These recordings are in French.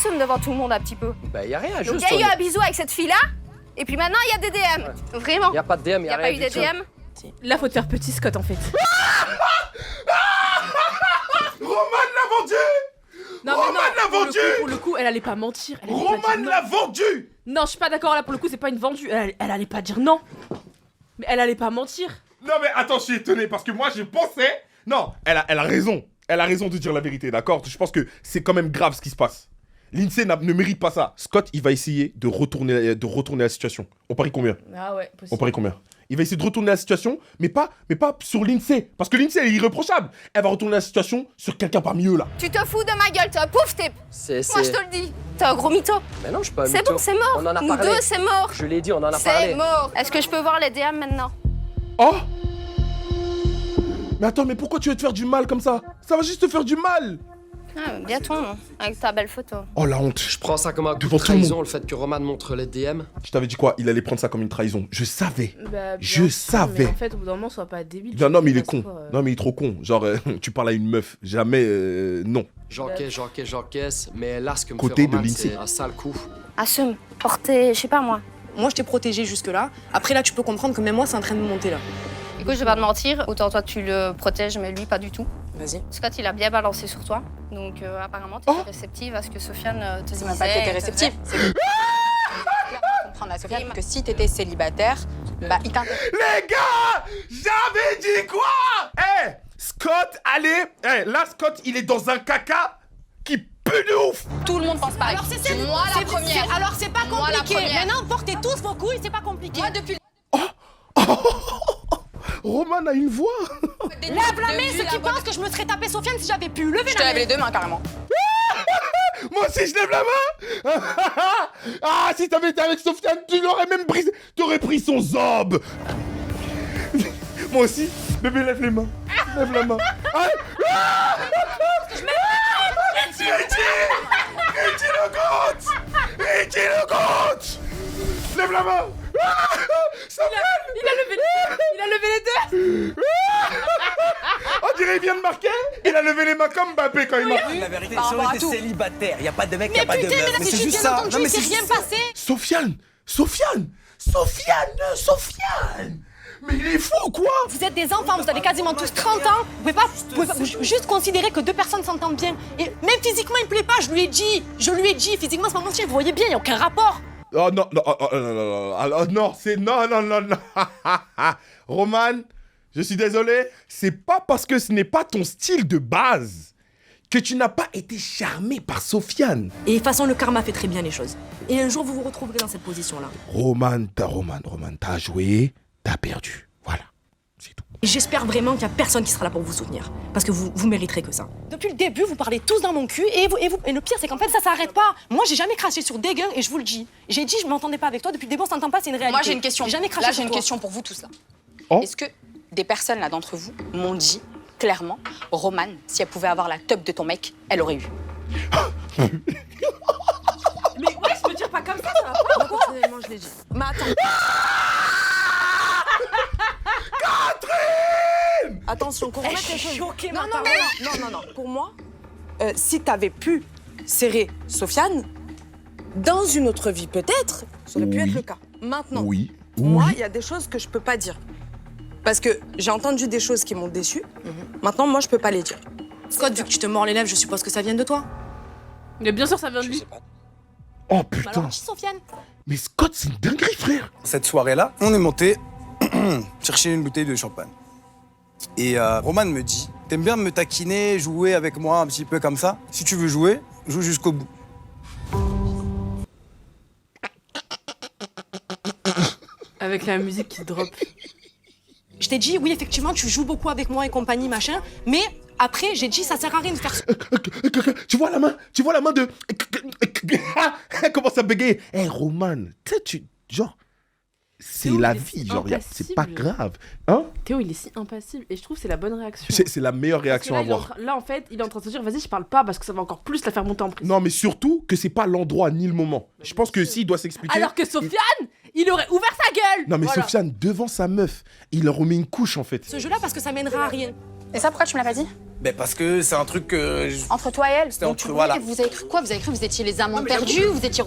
t'assumes devant tout le monde un petit peu. Bah, y a rien, Donc, juste. il y a eu un bisou avec cette fille-là, et puis maintenant, il y a des DM. Ouais. Vraiment. Y a pas de DM, Il y n'y a a rien pas eu du des tout. DM. Là, faut te faire petit, Scott, en fait. Roman l'a vendu. Non, Roman l'a pour le vendu. coup, pour le coup, elle allait pas mentir. Elle allait pas Roman dire l'a non. vendu. Non, je suis pas d'accord, là, pour le coup, c'est pas une vendue. Elle allait pas dire non. Mais elle allait pas mentir. Non mais attends, je suis étonné parce que moi je pensais... Non, elle a raison. Elle a raison de dire la vérité, d'accord? Je pense que c'est quand même grave ce qui se passe. L'INSEE ne mérite pas ça. Scott, il va essayer de retourner la situation. On parie combien? Ah ouais, On possible. parie combien? Il va essayer de retourner la situation, mais pas sur l'INSEE. Parce que l'INSEE, elle est irréprochable. Elle va retourner la situation sur quelqu'un parmi eux, là. Tu te fous de ma gueule, toi. Pouf, t'es. Moi, je te le dis. T'es un gros mytho. Mais non, je suis pas un C'est mytho. bon, c'est mort. On en a Nous parlé. deux, c'est mort. Je l'ai dit, on en a C'est parlé. mort. Est-ce que je peux voir les DM maintenant? Oh! Mais attends, mais pourquoi tu veux te faire du mal comme ça? Ça va juste te faire du mal! Ah, bien ton, avec ta belle photo. Oh, la honte. Je prends ça comme un coup de Devant tout le trahison, monde. le fait que Roman montre les DM. Je t'avais dit quoi? Il allait prendre ça comme une trahison. Je savais. Bah, bien Je sûr, savais. Mais en fait, au bout d'un moment, sois pas débile. Non, mais il est Tu con. passes pas, Non, mais il est trop con. Genre, tu parles à une meuf. Jamais, non. J'encaisse, mais là, ce que me Côté fait de Roman, l'INSEE. c'est un sale coup. Assume. Porter, je sais pas moi. Moi, je t'ai protégé jusque-là. Après, là, tu peux comprendre que même moi, c'est en train de me monter, là. Écoute, je vais pas te mentir. Autant toi, tu le protèges, mais lui, pas du tout. Vas-y. Scott, il a bien balancé sur toi. Donc, apparemment, tu es Oh. réceptive à ce que Sofiane te C'est disait. même pas que t'étais réceptive. C'est que comprendre à Sofiane que si t'étais célibataire, bah il t'intéresse. Les gars! J'avais dit quoi? Eh! Scott, allez! Eh, là, Scott, il est dans un caca qui pue de ouf! Tout le monde pense pareil. Alors, c'est moi la première. Alors, c'est pas Moi, la compliqué. première. Maintenant, portez tous vos couilles, c'est pas compliqué. Moi depuis Roman a une voix! le Lève la main, ceux qui pensent que je me serais tapé Sofiane si j'avais pu. Levez Je te la lève main. les deux mains carrément. Moi aussi, je lève la main! Ah, si t'avais été avec Sofiane, tu l'aurais même brisé. T'aurais pris son zob! Moi aussi, bébé, lève les mains. Lève la main. Ah! Ricky le goûte! Ricky le goûte! Lève la main! Sofiane! Il a levé les deux. On dirait qu'il vient de marquer. Il a levé les mains comme Mbappé quand il marque. La vérité, Par si on rapport à était tout. célibataire, y a pas de mec, y Mais a pas de putain, mais meuf. là, Mais c'est c'est juste juste bien ça. entendu, Non, mais il s'est c'est rien juste ça. passé. Sofiane! Mais il est fou, quoi! Vous êtes des enfants, vous avez quasiment tous 30 ans. Vous pouvez pas juste considérer que deux personnes s'entendent bien. Et même physiquement, il me plaît pas, je lui ai dit. Physiquement, c'est pas mentir, vous voyez bien, y a aucun rapport. Oh non, non, oh, non, non, non, alors, non, c'est non, non, non, non. Roman, je suis désolé, c'est pas parce que ce n'est pas ton style de base que tu n'as pas été charmé par Sofiane. Et de toute façon, le karma fait très bien les choses. Et un jour, vous vous retrouverez dans cette position-là. Roman, t'as joué, t'as perdu. Voilà, c'est tout. Et j'espère vraiment qu'il y a personne qui sera là pour vous soutenir. Parce que vous mériterez que ça. Depuis le début, vous parlez tous dans mon cul. Et le pire, c'est qu'en fait, ça s'arrête pas. Moi, j'ai jamais craché sur des gars et je vous le dis. J'ai dit, je m'entendais pas avec toi. Depuis le début, on s'entend pas, c'est une réalité. Moi j'ai une question. J'ai jamais craché Là sur j'ai une toi. question pour vous tous là. Oh. Est-ce que des personnes là d'entre vous m'ont dit clairement, Romane, si elle pouvait avoir la teub de ton mec, elle aurait eu. Mais ouais, je me tire pas comme ça va pas. Moi, personnellement, je l'ai dit. Mais attends. Attention, qu'on remette les choses. choquée, Non, ma non, parole. non, non, non. Pour moi, si t'avais pu serrer Sofiane, dans une autre vie peut-être, ça aurait pu Oui. être le cas. Maintenant, Oui, moi, oui. il y a des choses que je peux pas dire. Parce que j'ai entendu des choses qui m'ont déçue. Maintenant, moi, je peux pas les dire. Scott, vu que tu te mords les lèvres, je suppose que ça vient de toi. Mais bien sûr, ça vient de lui. Oh Bah putain, alors, dis Sofiane. mais Scott, c'est une dinguerie, frère. Cette soirée-là, on est monté chercher une bouteille de champagne. Et Roman me dit, t'aimes bien me taquiner, jouer avec moi un petit peu comme ça? Si tu veux jouer, joue jusqu'au bout. Avec la musique qui drop. Je t'ai dit, oui, effectivement, tu joues beaucoup avec moi et compagnie, machin. Mais après, j'ai dit, ça sert à rien de faire ça. Tu vois la main de... Comment ça bégaye? Eh, Roman, tu sais, genre... C'est Théo, la il est vie, si genre, c'est pas impassible. grave. Hein? Théo, il est si impassible. Et je trouve que c'est la bonne réaction. C'est la meilleure Parce que réaction là, à il est en avoir. train- Là, en fait, il est en train de se dire, vas-y, je parle pas parce que ça va encore plus la faire monter en pression. Non, mais surtout que c'est pas l'endroit ni le moment. Je pense que s'il doit s'expliquer... Alors que Sofiane, il aurait ouvert sa gueule. Non, mais Voilà. Sofiane, devant sa meuf, il leur remet une couche, en fait. Ce jeu-là, parce que ça mènera à rien. Et ça pourquoi tu me l'as pas dit? Ben parce que c'est un truc que... Entre toi et elle. C'était Donc entre- tu voilà. Vous avez cru quoi? Vous avez cru que vous étiez les amants mais perdus? Vous étiez...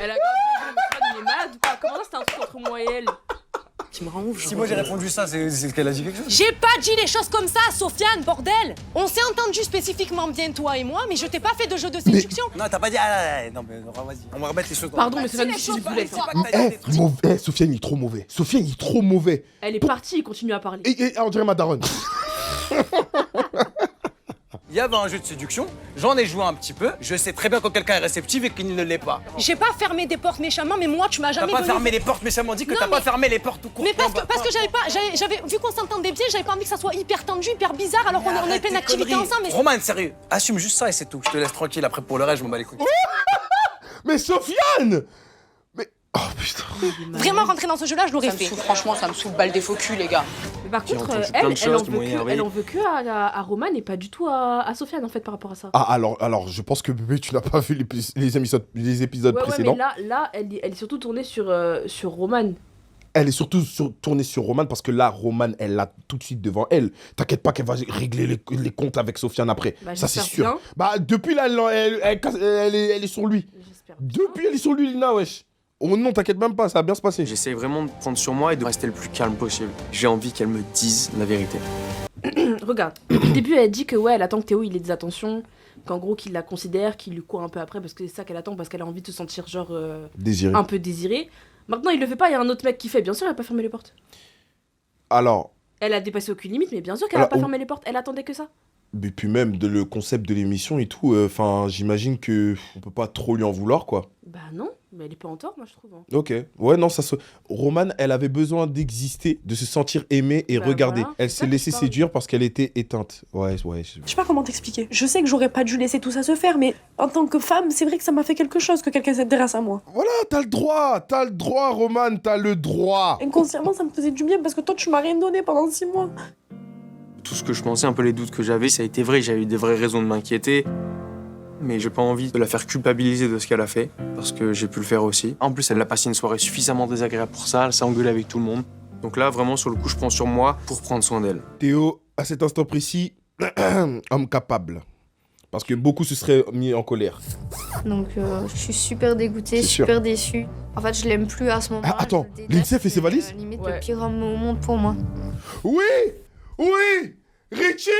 Elle a grave il est malade ou quoi? Comment ça, c'était un truc entre moi et elle? Tu me rends ouf. Si moi j'ai répondu ça, c'est qu'elle a dit quelque chose. J'ai pas dit les choses comme ça, Sofiane, bordel. On s'est entendu spécifiquement bien, toi et moi, mais je t'ai pas fait de jeu de séduction. Non, t'as pas dit... Ah, non, mais vas-y. On va remettre les choses dans Pardon, mais Dis c'est les pas choses du comme voulais. ça. Mauvais. Sofiane, il est trop mauvais. Sofiane, il est trop mauvais. Elle est partie, il continue à parler. Et on dirait ma daronne. Il y avait un jeu de séduction, j'en ai joué un petit peu. Je sais très bien quand quelqu'un est réceptif et qu'il ne l'est pas. J'ai pas fermé des portes méchamment, mais moi, tu m'as T'as jamais pas donné... fermé les portes méchamment dit que Non, t'as pas mais- fermé les portes tout court. Mais parce que j'avais vu qu'on s'entendait bien, j'avais pas envie que ça soit hyper tendu, hyper bizarre, alors qu'on est plein d'activités ensemble. Mais... Roman, sérieux, assume juste ça et c'est tout. Je te laisse tranquille, après pour le reste, je m'en bats les couilles. Mais Sofiane! Mais... Oh putain. Vraiment rentrer dans ce jeu-là, je l'aurais Ça me fait. saoule, franchement, ça me saoule balle des faux culs, les gars. Mais par contre, entendu plein de choses qui m'ont énervé. elle en veut que à Roman et pas du tout à Sofiane en fait par rapport à ça. Ah, alors, je pense que bébé, tu n'as pas vu les épisodes Ouais, précédents. mais là elle est surtout tournée sur Roman. Elle est surtout tournée sur Roman parce que là, Roman, elle l'a tout de suite devant elle. T'inquiète pas qu'elle va régler les comptes avec Sofiane après. Bah, ça, c'est j'espère sûr. bien. Bah, depuis là, elle est sur lui. J'espère. Depuis, elle est sur lui, Lina, wesh. Oh non, t'inquiète même pas, ça va bien se passer. J'essaie vraiment de prendre sur moi et de rester le plus calme possible. J'ai envie qu'elle me dise la vérité. Regarde, au début elle dit que ouais, elle attend que Théo il ait des attentions, qu'en gros qu'il la considère, qu'il lui court un peu après parce que c'est ça qu'elle attend, parce qu'elle a envie de se sentir genre Désiré. un peu désirée. Maintenant il le fait pas, il y a un autre mec qui fait, bien sûr elle a pas fermé les portes. Alors, Elle a dépassé aucune limite, mais bien sûr qu'elle a Alors, pas on- fermé les portes, elle attendait que ça. et puis même le concept de l'émission et tout, enfin, j'imagine que on peut pas trop lui en vouloir, quoi. Bah non, mais elle est pas en tort moi je trouve. Hein. Ok. Ouais, non, ça se... Roman, elle avait besoin d'exister, de se sentir aimée et Bah regardée. voilà, Elle c'est s'est ça que laissée je parle. séduire parce qu'elle était éteinte. Ouais. Je sais pas comment t'expliquer. Je sais que j'aurais pas dû laisser tout ça se faire, mais en tant que femme, c'est vrai que ça m'a fait quelque chose que quelqu'un s'intéresse à moi. Voilà, t'as le droit, Roman, t'as le droit. Inconsciemment, ça me faisait du bien parce que toi, tu m'as rien donné pendant 6 mois. Tout ce que je pensais, un peu les doutes que j'avais, ça a été vrai. J'avais eu des vraies raisons de m'inquiéter. Mais j'ai pas envie de la faire culpabiliser de ce qu'elle a fait, parce que j'ai pu le faire aussi. En plus, elle a passé une soirée suffisamment désagréable pour ça, elle s'est engueulée avec tout le monde. Donc là, vraiment, sur le coup, je prends sur moi pour prendre soin d'elle. Théo, à cet instant précis, homme capable. Parce que beaucoup se seraient mis en colère. Donc je suis super dégoûtée, C'est sûr. super déçue. En fait, je l'aime plus à ce moment-là. Ah, attends, je le déteste, l'INSEE fait ses c'est, valises limite Ouais. le pire homme au monde pour moi. Oui, Richie,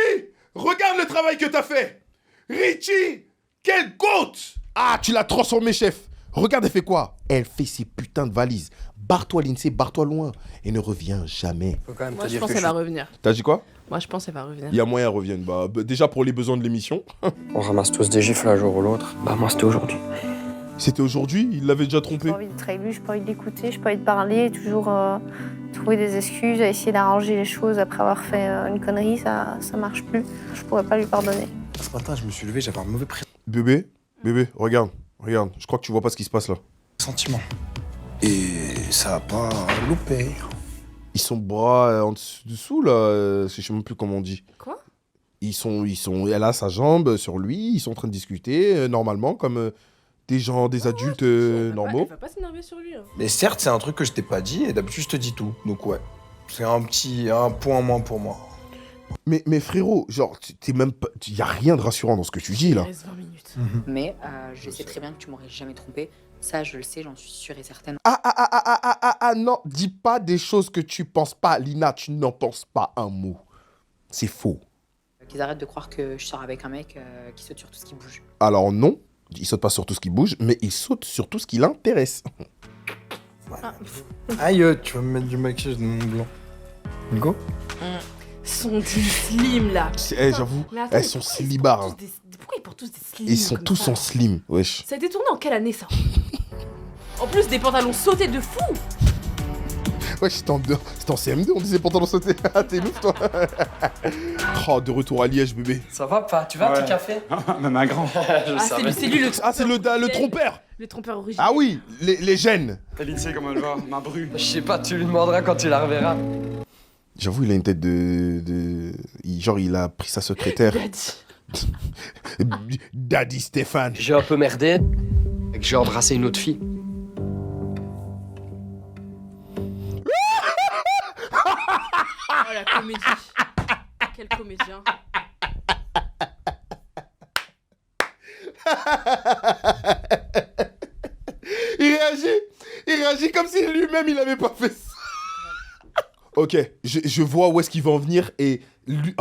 regarde le travail que t'as fait. Richie, quelle goutte. Ah, tu l'as transformé, chef. Regarde, elle fait quoi? Elle fait ses putains de valises. Barre-toi, l'INSEE, barre-toi loin. Et ne reviens jamais. Faut quand même Moi te je dire pense que qu'elle va revenir. T'as dit quoi? Moi je pense qu'elle va revenir. Il y a moyen, elle revienne. Bah, déjà pour les besoins de l'émission. On ramasse tous des gifles un jour ou l'autre. Bah moi, c'était aujourd'hui. C'était aujourd'hui, il l'avait déjà J'ai trompé. pas envie d'être avec lui, j'ai pas envie de l'écouter, j'ai pas envie de parler, toujours trouver des excuses, à essayer d'arranger les choses après avoir fait une connerie, ça marche plus. Je pourrais pas lui pardonner. Ce matin, je me suis levé, j'avais un mauvais Bébé, regarde. Je crois que tu vois pas ce qui se passe là. pressentiment. Et ça a pas loupé. Ils sont bras en dessous là, je sais même plus comment on dit. Quoi? Ils sont, elle a sa jambe sur lui, ils sont en train de discuter normalement comme des gens, des adultes normaux. Elle va pas s'énerver sur lui. Hein. Mais certes, c'est un truc que je t'ai pas dit et d'habitude, je te dis tout. Donc ouais, c'est un point en moins pour moi. Mais frérot, genre, t'es même pas, y a rien de rassurant dans ce que tu dis Il là. reste 20 minutes. Mais je sais très bien que tu m'aurais jamais trompé. Ça, je le sais, j'en suis sûre et certaine. Ah, non, dis pas des choses que tu penses pas, Lina, tu n'en penses pas un mot. C'est faux. Qu'ils arrêtent de croire que je sors avec un mec qui saute sur tout ce qui bouge. Alors non, il saute pas sur tout ce qui bouge, mais il saute sur tout ce qui l'intéresse. Aïe, tu vas me mettre du maquillage dans mon blanc. Go. Sont slim là. J'avoue, Mais attends, elles sont pourquoi ils slibards. portent tous des- Pourquoi ils portent tous des slims Ils sont comme tous ça en slim, wesh. Ça a été tourné en quelle année ça? En plus des pantalons sautés de fou. Wesh, c'était en CM2, on disait pantalon sauté. Ah, t'es ouf, toi. Oh, de retour à Liège, bébé. Ça va pas? Tu veux un petit café? Même un grand. C'est lui le Ah, c'est le trompeur. Le trompeur original. Ah oui, les gènes. L'INSEE, comment elle va? Ma bru. Je sais pas, tu lui demanderas quand tu la reverras. J'avoue, il a une tête genre, il a pris sa secrétaire. Daddy Stéphane. J'ai un peu merdé et que j'ai embrassé une autre fille. Oh la comédie. Quel comédien. Il réagit comme si lui-même il avait pas fait ça. Ok, je vois où est-ce qu'il va en venir et lui,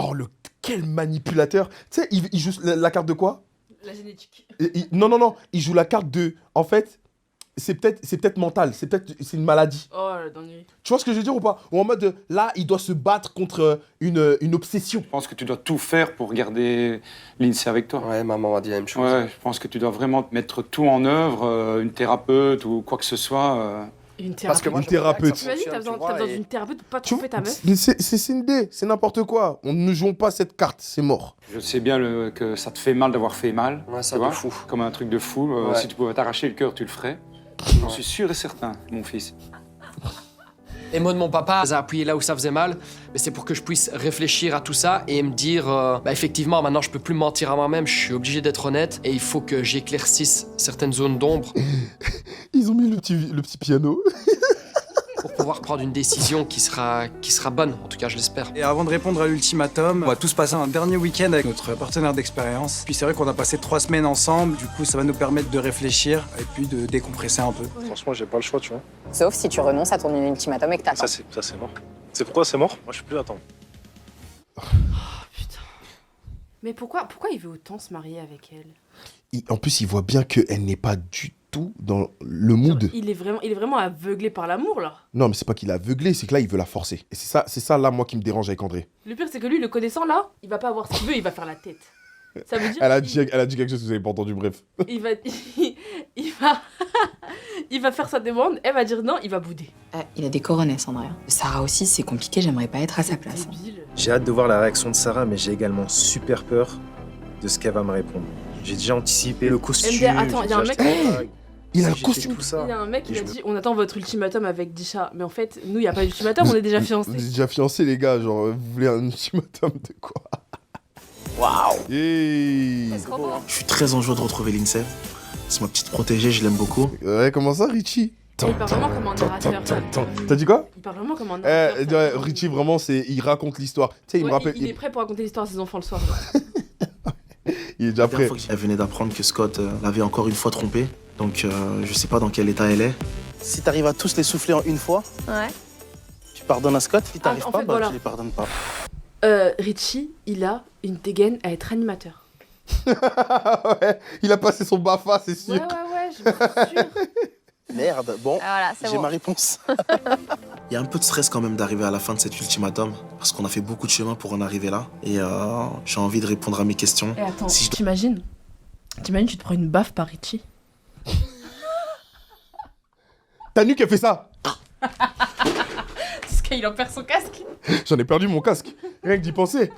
quel manipulateur. Tu sais, il joue la carte de quoi? La génétique. Non, il joue la carte de, en fait, c'est peut-être mental, c'est une maladie. Oh, la dinguerie. Tu vois ce que je veux dire ou pas? Ou en mode, là, il doit se battre contre une obsession. Je pense que tu dois tout faire pour garder Lindsay avec toi. Ouais, maman m'a dit la même chose. Ouais, je pense que tu dois vraiment mettre tout en œuvre, une thérapeute ou quoi que ce soit. Une Parce que thérapeute. moi, Une thérapeute. Tu m'as dit que t'as besoin d'une thérapeute pour pas Tu tromper ta meuf. C'est une idée, c'est n'importe quoi. On ne joue pas cette carte, c'est mort. Je sais bien que ça te fait mal d'avoir fait mal. Ouais, ça tu vois, de fou. comme un truc de fou. Ouais. Si tu pouvais t'arracher le cœur, tu le ferais. J'en suis sûr et certain, mon fils. Les mots de mon papa a appuyé là où ça faisait mal, mais c'est pour que je puisse réfléchir à tout ça et me dire, effectivement, maintenant je peux plus me mentir à moi-même, je suis obligé d'être honnête et il faut que j'éclaircisse certaines zones d'ombre Ils ont mis le petit piano. pour pouvoir prendre une décision qui sera bonne, en tout cas je l'espère. Et avant de répondre à l'ultimatum, on va tous passer un dernier week-end avec notre partenaire d'expérience. Puis c'est vrai qu'on a passé 3 semaines ensemble, du coup ça va nous permettre de réfléchir et puis de décompresser un peu. Franchement, j'ai pas le choix, tu vois. Sauf si tu renonces à ton ultimatum et que t'attends. Ça, c'est mort. C'est pourquoi c'est mort? Moi, je peux plus attendre. Oh, putain. Mais pourquoi il veut autant se marier avec elle? En plus, il voit bien qu'elle n'est pas du tout dans le mood. Il est vraiment aveuglé par l'amour, là. Non, mais c'est pas qu'il est aveuglé, c'est que là, il veut la forcer. Et c'est ça, là, moi, qui me dérange avec André. Le pire, c'est que lui, le connaissant, là, il va pas avoir ce qu'il veut, il va faire la tête. Ça veut dire Elle a dit quelque chose que vous avez pas entendu, bref. il va il va faire sa demande, elle va dire non, il va bouder. Il a des coronesses, Andrea. Sarah aussi, c'est compliqué, j'aimerais pas être à sa place. Débile. J'ai hâte de voir la réaction de Sarah, mais j'ai également super peur de ce qu'elle va me répondre. J'ai déjà anticipé le costume. MDR, attends, il y a un j'ai mec- acheté Il a j'ai un fait costume. tout ça. Il y a un mec qui Et a je dit on attend votre ultimatum avec Disha. Mais en fait, nous, il n'y a pas d'ultimatum, on est déjà Vous fiancés. êtes déjà fiancés, les gars, genre, vous voulez un ultimatum de quoi? Waouh! Hey. Je suis très en joie de retrouver Lindsay. C'est ma petite protégée, je l'aime beaucoup. Ouais, comment ça, Richie? Il parle vraiment comme un narrateur. T'as dit quoi? Il parle vraiment comme un narrateur. Ouais, Richie, vraiment, il raconte l'histoire. Tu sais, il me Ouais, rappelle. il est prêt pour raconter l'histoire à ses enfants le soir. Il est déjà prêt. Elle venait d'apprendre que Scott l'avait encore une fois trompée. Donc, je sais pas dans quel état elle est. Si t'arrives à tous les souffler en une fois, Ouais. tu pardonnes à Scott. Si t'arrives en pas, fait, bah voilà. tu les pardonnes pas. Richie, il a une dégaine à être animateur. Ouais, il a passé son BAFA, c'est sûr. Ouais, je suis sûre. Merde, bon, Voilà, c'est j'ai bon. ma réponse. Il y a un peu de stress quand même d'arriver à la fin de cet ultimatum. Parce qu'on a fait beaucoup de chemin pour en arriver là. Et j'ai envie de répondre à mes questions. Et attends, Si je- t'imagines, tu te prends une baffe par Richie. T'as nu qu'elle fait ça? Parce qu'il en perd son casque. J'en ai perdu mon casque. Rien que d'y penser.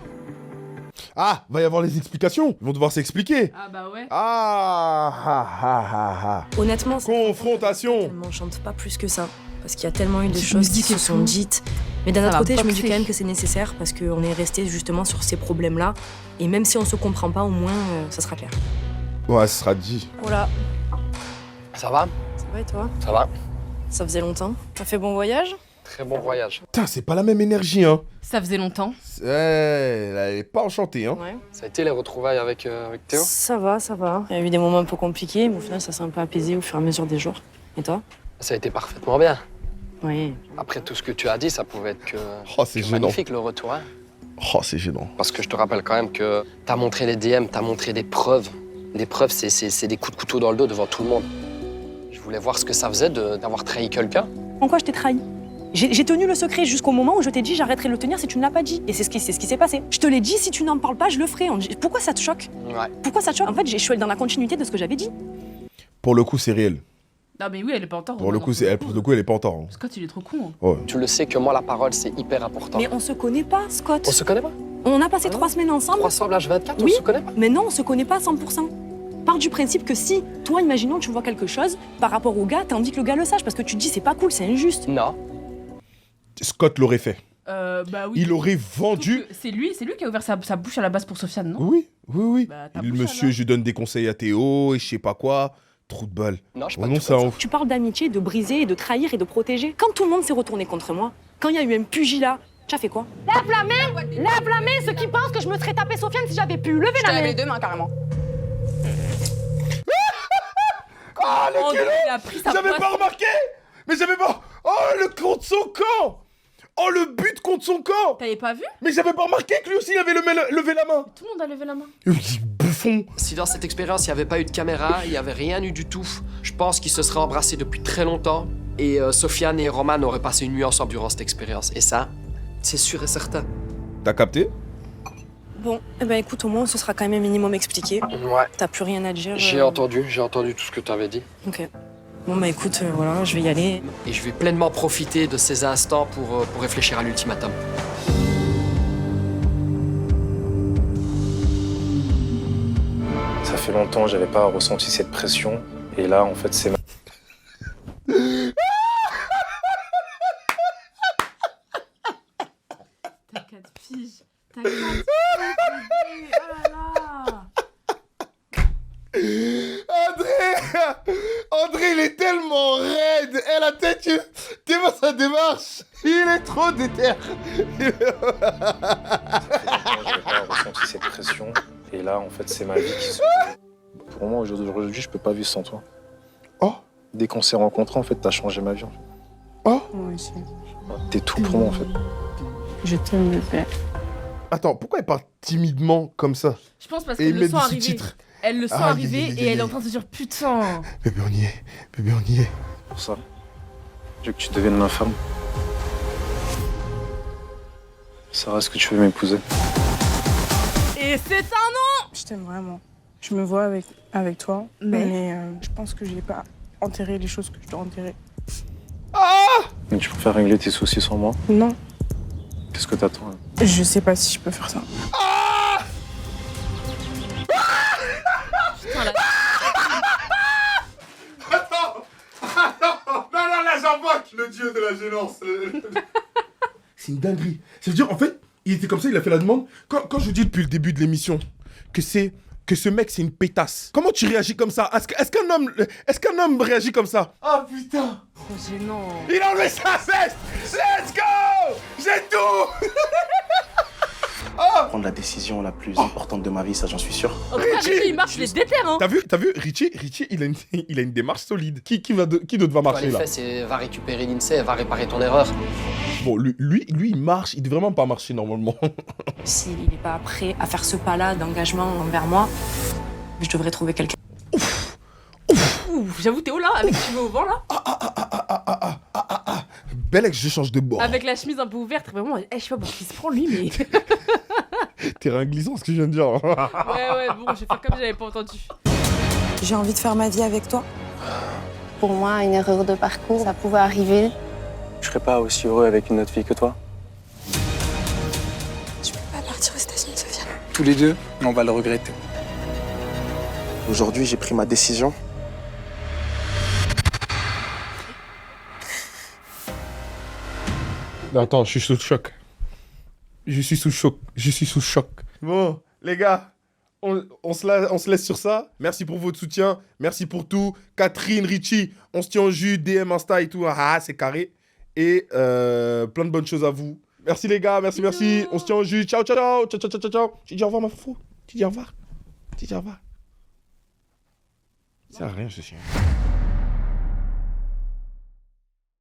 Ah, va y avoir les explications. Ils vont devoir s'expliquer. Ah bah ouais. Ah. Honnêtement, Confrontation. elle m'enchante pas plus que ça. Parce qu'il y a tellement eu de Tu choses me dis qui se que sont tout. dites. Mais d'un Ça autre va côté, je me dis boxer. quand même que c'est nécessaire parce qu'on est resté justement sur ces problèmes-là. Et même si on se comprend pas, au moins, ça sera clair. Ouais, ce sera dit. Oh là, Ça va? ça va et toi? Ça va. Ça faisait longtemps. T'as fait bon voyage? Très bon voyage. Putain, c'est pas la même énergie, hein. Ça faisait longtemps. Elle est pas enchantée, hein. Ouais. Ça a été les retrouvailles avec Théo? Ça va, ça va. Il y a eu des moments un peu compliqués, mais au final, ça s'est un peu apaisé au fur et à mesure des jours. Et toi? Ça a été parfaitement bien. Oui. Après tout ce que tu as dit, ça pouvait être Oh, c'est que gênant. magnifique le retour. Hein. Oh, c'est gênant. Parce que je te rappelle quand même que t'as montré les DM, t'as montré des preuves. Les preuves, c'est des coups de couteau dans le dos devant tout le monde. Je voulais voir ce que ça faisait d'avoir trahi quelqu'un. En quoi je t'ai trahi? J'ai tenu le secret jusqu'au moment où je t'ai dit j'arrêterai de le tenir si tu ne l'as pas dit. Et c'est ce qui s'est passé. Je te l'ai dit, si tu n'en parles pas, je le ferai. Pourquoi ça te choque? Ouais. Pourquoi ça te choque? En fait, je suis dans la continuité de ce que j'avais dit. Pour le coup, c'est réel. Non mais oui, elle est pas en tort. Pour le coup, elle est pas en tort. hein. Scott, il est trop con. Ouais. Tu le sais que moi, la parole, c'est hyper important. Mais on se connaît pas, Scott. On se connaît pas? On a passé 3 semaines ensemble. 300 l'âge 24, Oui. on se connaît pas? Mais non, on se connaît pas à 100%. Pars du principe que si, toi, imaginons, tu vois quelque chose, par rapport au gars, t'as envie que le gars le sache, parce que tu te dis c'est pas cool, c'est injuste. Non. Scott l'aurait fait. Bah oui. Il aurait vendu. C'est lui qui a ouvert sa bouche à la base pour Sofiane, non? Oui. Bah, ta Le bouche, monsieur, alors. je donne des conseils à Théo et je sais pas quoi. Trou de balle. Non, je Oh non, ça en Tu parles d'amitié, de briser et de trahir et de protéger. Quand tout le monde s'est retourné contre moi, quand il y a eu un pugilat Tu as fait quoi? Lève la main, ceux qui pensent que je me serais tapé Sofiane si j'avais pu. Levez la main. les deux mains, carrément. Ah, le André, culot. il a pris sa J'avais place. pas remarqué. Mais j'avais pas... Oh, le contre son camp. Oh, le but contre son camp. T'avais pas vu? Mais j'avais pas remarqué que lui aussi, il avait levé la main. Tout le monde a levé la main. Bouffon. Si dans cette expérience, il n'y avait pas eu de caméra, il n'y avait rien eu du tout, je pense qu'ils se seraient embrassés depuis très longtemps et Sofiane et Roman auraient passé une nuit ensemble durant cette expérience. Et ça, c'est sûr et certain. T'as capté? Bon, eh ben écoute, au moins, ce sera quand même un minimum expliqué. Ouais. T'as plus rien à dire. J'ai entendu tout ce que tu avais dit. Ok. Bon, bah écoute, voilà, je vais y aller. Et je vais pleinement profiter de ces instants pour réfléchir à l'ultimatum. Ça fait longtemps que j'avais pas ressenti cette pression. Et là, en fait, c'est... T'as 4 piges. T'as 4 piges. Oh là là. André, il est tellement raide. Elle a tête, t'es pas sa démarche. Il est trop déter. J'avais pas ressenti cette pression. Et là, en fait, c'est ma vie qui se... Pour moi, aujourd'hui, je peux pas vivre sans toi. Oh. Dès qu'on s'est rencontrés, en fait, t'as changé ma vie. En fait. Oh. Moi aussi. T'es tout pour moi, en fait. Je t'aime, bébé. Attends, pourquoi elle parle timidement comme ça? Je pense parce Et qu'elle ils le mettent sent des arriver. sous-titres. Elle le sent Aïe, arriver aïe, aïe, et elle est en aïe. train de se dire putain. Bébé, on y est. Bébé, on y est. Pour ça, je veux que tu deviennes ma femme. Sarah, est-ce que tu veux m'épouser? Et c'est un non. Je t'aime vraiment. Je me vois avec toi, mais je pense que j'ai pas enterré les choses que je dois enterrer. Mais tu préfères régler tes soucis sans moi? Non, Qu'est-ce que t'attends là? je sais pas si je peux faire ça. Putain, la... Non, là, j'invoque le dieu de la gênance. C'est une dinguerie. Ça veut dire, en fait, il était comme ça, il a fait la demande. Quand je dis depuis le début de l'émission que ce mec, c'est une pétasse. Comment tu réagis comme ça? Est-ce qu'un homme réagit comme ça? Ah putain! Trop gênant. Il a enlevé sa veste! Let's go! J'ai tout! Prendre la décision la plus importante de ma vie, ça j'en suis sûr. En tout cas, Richie, il marche les déterres, hein. T'as vu, Richie, il a une démarche solide. Qui d'autre va marcher Les là? faits, c'est va récupérer l'INSEE, va réparer ton erreur. Bon, lui, il marche, il devrait vraiment pas marcher normalement. S'il n'est pas prêt à faire ce pas-là d'engagement envers moi, je devrais trouver quelqu'un. Ouf, j'avoue, Théo là, avec tu veux au vent là. Belex, je change de bord. Avec la chemise un peu ouverte, vraiment, je sais pas pour qui se prend lui, mais. Terrain glissant, ce que je viens de dire. ouais, bon, je vais faire comme j'avais pas entendu. J'ai envie de faire ma vie avec toi. Pour moi, une erreur de parcours, ça pouvait arriver. Je serais pas aussi heureux avec une autre fille que toi? Tu peux pas partir aux États-Unis, Sofiane. Tous les deux, on va le regretter. Aujourd'hui, j'ai pris ma décision. Non, attends, je suis sous choc. Je suis sous choc. Bon, les gars, on se laisse sur ça. Merci pour votre soutien. Merci pour tout. Catherine, Richie, on se tient au jus, DM, Insta et tout. Ah, c'est carré. Et plein de bonnes choses à vous. Merci les gars, merci. On se tient au jus. Ciao. Tu dis au revoir, ma foufou. Tu dis au revoir. Ça sert à rien, ce chien.